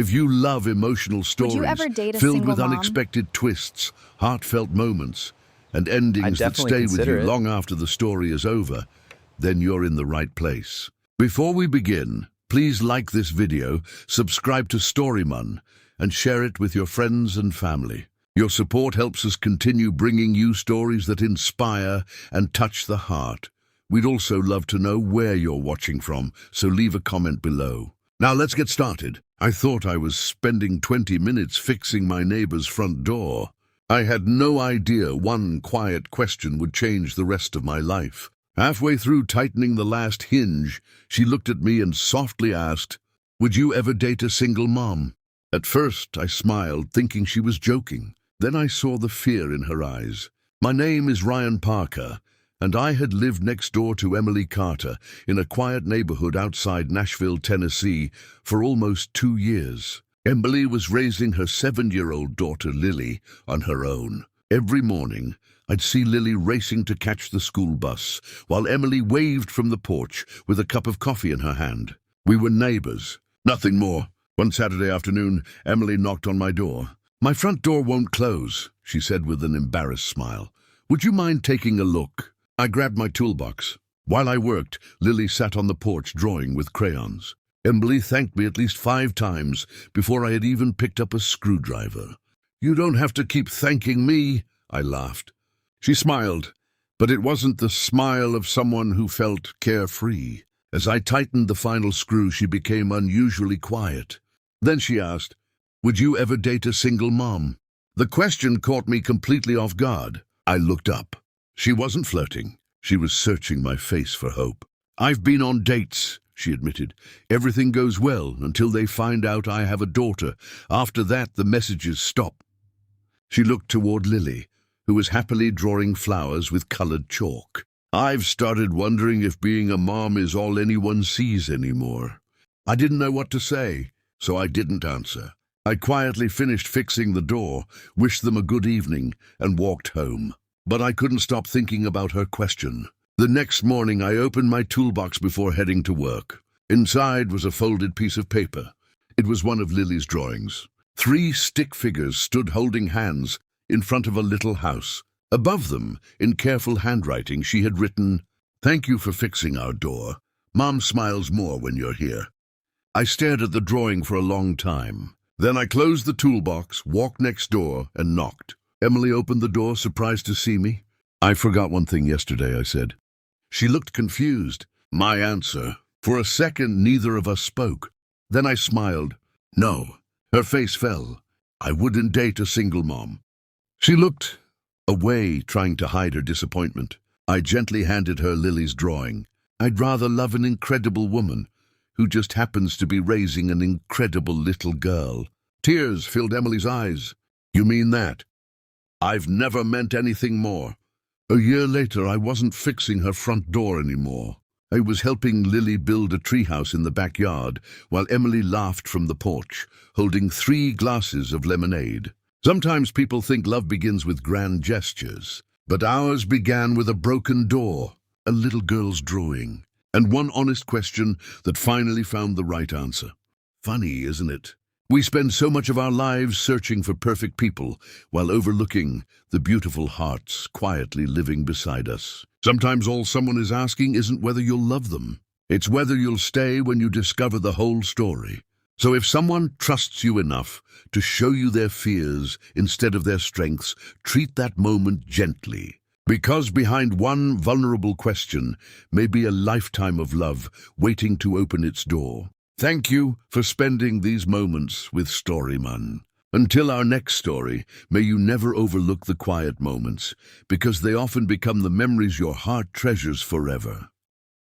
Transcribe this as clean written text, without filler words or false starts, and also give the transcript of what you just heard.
If you love emotional stories Would you ever date a filled single with mom? unexpected twists, heartfelt moments, and endings that definitely stay with consider you it. long after the story is over, then you're in the right place. Before we begin, please like this video, subscribe to StoryMun, and share it with your friends and family. Your support helps us continue bringing you stories that inspire and touch the heart. We'd also love to know where you're watching from, so leave a comment below. Now let's get started. I thought I was spending 20 minutes fixing my neighbor's front door. I had no idea one quiet question would change the rest of my life. Halfway through tightening the last hinge, she looked at me and softly asked, "Would you ever date a single mom?" At first, I smiled, thinking she was joking. Then I saw the fear in her eyes. My name is Ryan Parker, and I had lived next door to Emily Carter in a quiet neighborhood outside Nashville, Tennessee, for almost 2 years. Emily was raising her 7-year-old daughter, Lily, on her own. Every morning, I'd see Lily racing to catch the school bus, while Emily waved from the porch with a cup of coffee in her hand. We were neighbors, nothing more. One Saturday afternoon, Emily knocked on my door. "My front door won't close," she said with an embarrassed smile. "Would you mind taking a look?" I grabbed my toolbox. While I worked, Lily sat on the porch drawing with crayons. Emily thanked me at least 5 times before I had even picked up a screwdriver. "You don't have to keep thanking me," I laughed. She smiled, but it wasn't the smile of someone who felt carefree. As I tightened the final screw, she became unusually quiet. Then she asked, "Would you ever date a single mom?" The question caught me completely off guard. I looked up. She wasn't flirting. She was searching my face for hope. "I've been on dates," she admitted. "Everything goes well until they find out I have a daughter. After that, the messages stop." She looked toward Lily, who was happily drawing flowers with colored chalk. "I've started wondering if being a mom is all anyone sees anymore." I didn't know what to say, so I didn't answer. I quietly finished fixing the door, wished them a good evening, and walked home. But I couldn't stop thinking about her question. The next morning, I opened my toolbox before heading to work. Inside was a folded piece of paper. It was one of Lily's drawings. 3 stick figures stood holding hands in front of a little house. Above them, in careful handwriting, she had written, "Thank you for fixing our door. Mom smiles more when you're here." I stared at the drawing for a long time. Then I closed the toolbox, walked next door, and knocked. Emily opened the door, surprised to see me. "I forgot one thing yesterday," I said. She looked confused. My answer. For a second, neither of us spoke. Then I smiled. "No." Her face fell. "I wouldn't date a single mom." She looked away, trying to hide her disappointment. I gently handed her Lily's drawing. "I'd rather love an incredible woman who just happens to be raising an incredible little girl." Tears filled Emily's eyes. "You mean that?" "I've never meant anything more." A year later, I wasn't fixing her front door anymore. I was helping Lily build a treehouse in the backyard, while Emily laughed from the porch, holding 3 glasses of lemonade. Sometimes people think love begins with grand gestures, but ours began with a broken door, a little girl's drawing, and one honest question that finally found the right answer. Funny, isn't it? We spend so much of our lives searching for perfect people while overlooking the beautiful hearts quietly living beside us. Sometimes all someone is asking isn't whether you'll love them. It's whether you'll stay when you discover the whole story. So if someone trusts you enough to show you their fears instead of their strengths, treat that moment gently. Because behind one vulnerable question may be a lifetime of love waiting to open its door. Thank you for spending these moments with StoryMun. Until our next story, may you never overlook the quiet moments, because they often become the memories your heart treasures forever.